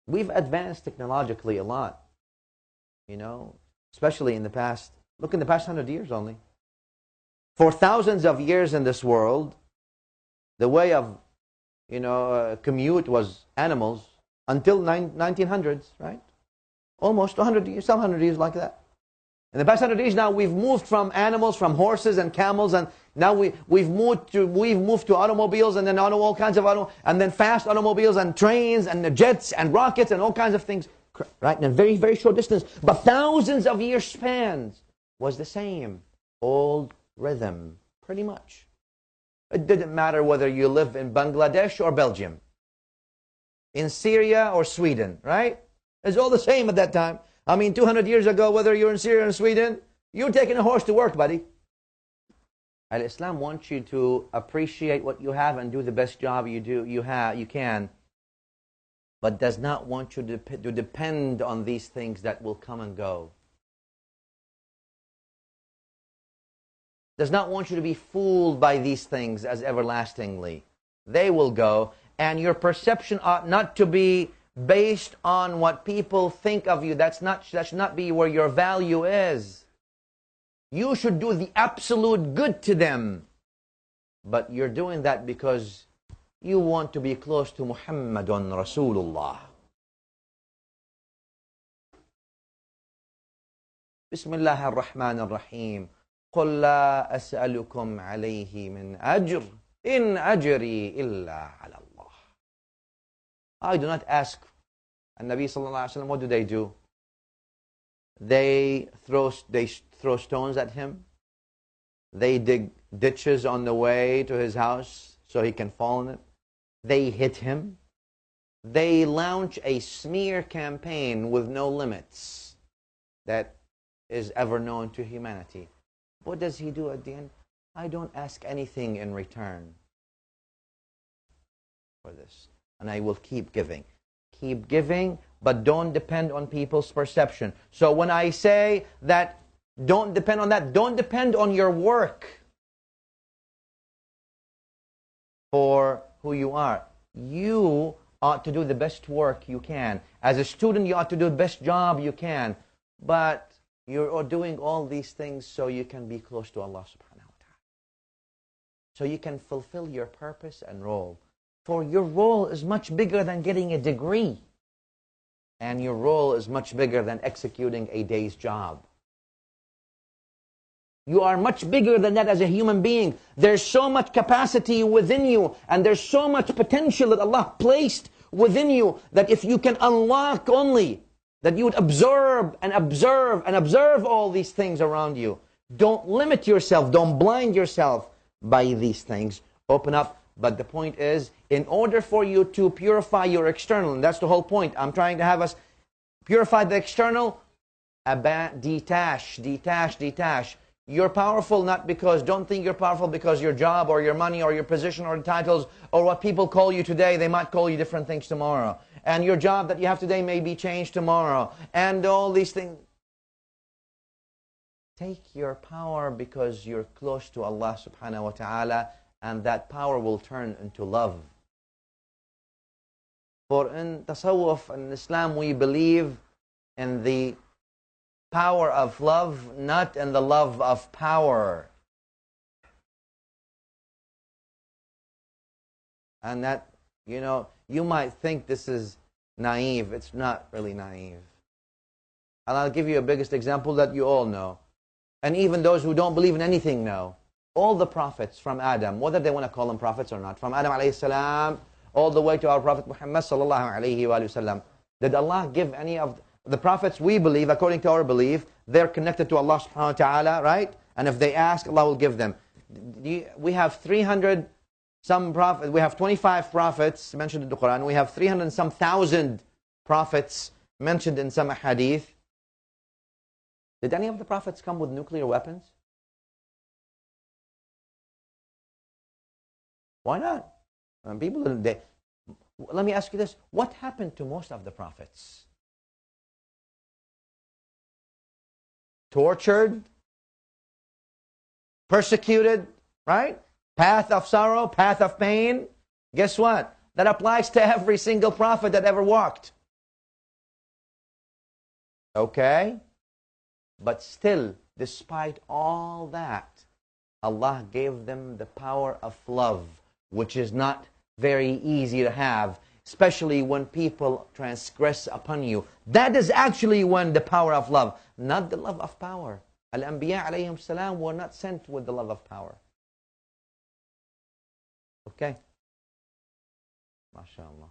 We've advanced technologically a lot, you know, especially in the past. Look, in the past 100 years only. For thousands of years in this world, the way of, commute was animals until 1900s, right? Almost 100 years, some 100 years like that. In the past 100 years now, we've moved from animals, from horses and camels, and now we've moved to automobiles, and then all kinds of and then fast automobiles and trains and jets and rockets and all kinds of things, right? In a very, very short distance, but thousands of year spans was the same old rhythm, pretty much. It didn't matter whether you live in Bangladesh or Belgium, in Syria or Sweden, right? It's all the same at that time. I mean, 200 years ago, whether you're in Syria or Sweden, you're taking a horse to work, buddy. Islam wants you to appreciate what you have and do the best job you can, but does not want you to depend on these things that will come and go. Does not want you to be fooled by these things as everlastingly. They will go, and your perception ought not to be based on what people think of you. That should not be where your value is. You should do the absolute good to them. But you're doing that because you want to be close to Muhammadun Rasulullah. Bismillah ar-Rahman ar-Rahim. قُلْ لَا أَسْأَلُكُمْ عَلَيْهِ مِنْ أَجْرٍ إِنْ أَجْرِي إِلَّا عَلَى اللَّهِ. I do not ask. And Nabi sallallahu alaihi wasallam, what do? They throw stones at him. They dig ditches on the way to his house so he can fall in it. They hit him. They launch a smear campaign with no limits that is ever known to humanity. What does he do at the end? I don't ask anything in return for this. And I will keep giving. Keep giving, but don't depend on people's perception. So when I say that, don't depend on that. Don't depend on your work for who you are. You ought to do the best work you can. As a student, you ought to do the best job you can. But you're doing all these things so you can be close to Allah subhanahu wa ta'ala. So you can fulfill your purpose and role. For your role is much bigger than getting a degree. And your role is much bigger than executing a day's job. You are much bigger than that as a human being. There's so much capacity within you, and there's so much potential that Allah placed within you, that if you can unlock only, that you would observe and observe and observe all these things around you. Don't limit yourself. Don't blind yourself by these things. Open up. But the point is, in order for you to purify your external, and that's the whole point, I'm trying to have us purify the external, detach. You're powerful not because, don't think you're powerful because your job or your money or your position or titles or what people call you today, they might call you different things tomorrow. And your job that you have today may be changed tomorrow. And all these things. Take your power because you're close to Allah subhanahu wa ta'ala, and that power will turn into love. For in Tasawwuf and Islam, we believe in the power of love, not in the love of power. And that, you might think this is naive. It's not really naive. And I'll give you a biggest example that you all know. And even those who don't believe in anything know. All the prophets from Adam, whether they want to call them prophets or not, from Adam alayhi salam, all the way to our Prophet Muhammad sallallahu alayhi wa sallam, did Allah give any of the prophets? We believe, according to our belief, they're connected to Allah subhanahu wa ta'ala, right? And if they ask, Allah will give them. We have 300 some prophets, we have 25 prophets mentioned in the Quran, we have 300 and some thousand prophets mentioned in some hadith. Did any of the prophets come with nuclear weapons? Why not? Let me ask you this. What happened to most of the prophets? Tortured, persecuted, right? Path of sorrow, path of pain. Guess what? That applies to every single prophet that ever walked. Okay? But still, despite all that, Allah gave them the power of love, which is not very easy to have, especially when people transgress upon you. That is actually when the power of love, not the love of power. Al-Anbiya alayhim salam were not sent with the love of power. Okay? MashaAllah.